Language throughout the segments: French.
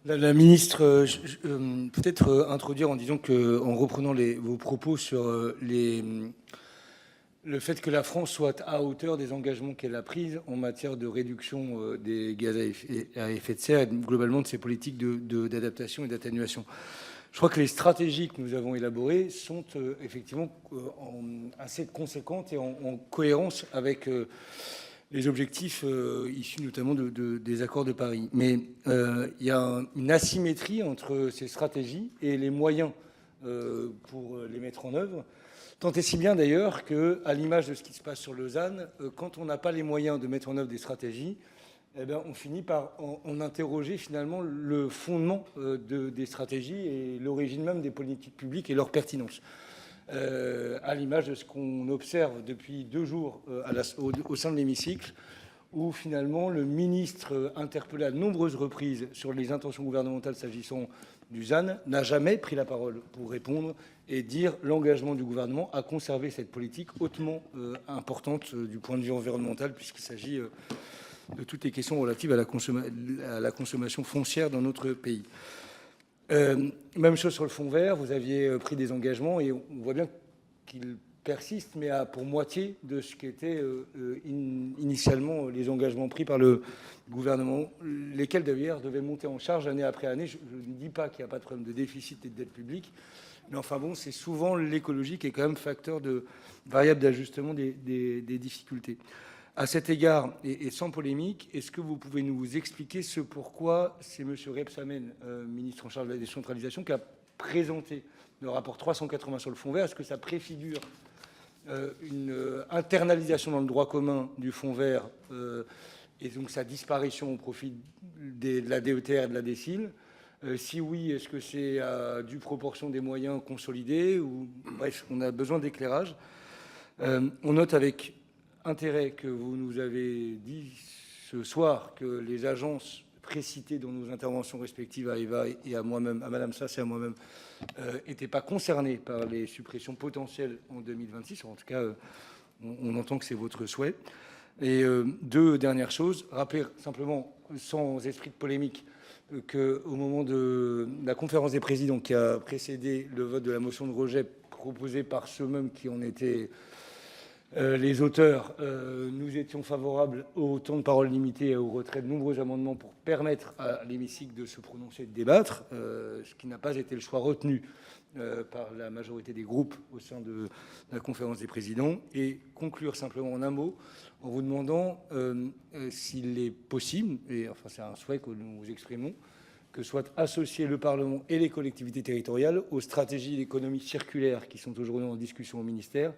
La ministre, peut-être introduire en disant que, en reprenant vos propos sur le fait que la France soit à hauteur des engagements qu'elle a pris en matière de réduction des gaz à effet de serre et globalement de ses politiques d'adaptation et d'atténuation. Je crois que les stratégies que nous avons élaborées sont effectivement assez conséquentes et en cohérence avec les objectifs issus notamment des accords de Paris. Mais il y a une asymétrie entre ces stratégies et les moyens pour les mettre en œuvre. Tant et si bien d'ailleurs qu'à l'image de ce qui se passe sur Lausanne, quand on n'a pas les moyens de mettre en œuvre des stratégies, eh bien, on finit par en interroger finalement le fondement des stratégies et l'origine même des politiques publiques et leur pertinence. À l'image de ce qu'on observe depuis 2 jours au sein de l'hémicycle, où finalement le ministre, interpellé à de nombreuses reprises sur les intentions gouvernementales s'agissant du ZAN, n'a jamais pris la parole pour répondre et dire l'engagement du gouvernement à conserver cette politique hautement importante du point de vue environnemental, puisqu'il s'agit de toutes les questions relatives à la consommation foncière dans notre pays. Même chose sur le fonds vert, vous aviez pris des engagements et on voit bien qu'ils persistent, mais à pour moitié de ce qu'étaient initialement les engagements pris par le gouvernement, lesquels d'ailleurs devaient monter en charge année après année. Je ne dis pas qu'il n'y a pas de problème de déficit et de dette publique, mais enfin bon, c'est souvent l'écologie qui est quand même facteur de variable d'ajustement des difficultés. À cet égard, et sans polémique, est-ce que vous pouvez nous expliquer ce pourquoi c'est M. Rebsamen, ministre en charge de la décentralisation, qui a présenté le rapport 380 sur le fonds vert? Est-ce que ça préfigure une internalisation dans le droit commun du fonds vert et donc sa disparition au profit de la DETR et de la DSIL? Si oui, est-ce que c'est à due proportion des moyens consolidés ou... Bref, on a besoin d'éclairage. On note avec intérêt que vous nous avez dit ce soir que les agences précitées dans nos interventions respectives à Eva et à moi-même, à Madame Sass et à moi-même, n'étaient pas concernées par les suppressions potentielles en 2026. En tout cas, on entend que c'est votre souhait. Et 2 dernières choses. Rappeler simplement, sans esprit de polémique, qu'au moment de la conférence des présidents qui a précédé le vote de la motion de rejet proposée par ceux-mêmes qui en étaient les auteurs, nous étions favorables au temps de parole limité et au retrait de nombreux amendements pour permettre à l'hémicycle de se prononcer et de débattre, ce qui n'a pas été le choix retenu par la majorité des groupes au sein de la conférence des présidents. Et conclure simplement en un mot en vous demandant s'il est possible, et enfin c'est un souhait que nous exprimons, que soient associés le Parlement et les collectivités territoriales aux stratégies d'économie circulaire qui sont aujourd'hui en discussion au ministère,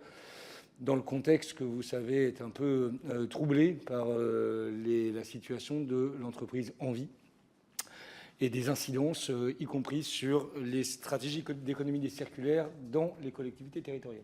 dans le contexte que vous savez est un peu troublé par la situation de l'entreprise Envie et des incidences, y compris sur les stratégies d'économie des circulaires dans les collectivités territoriales.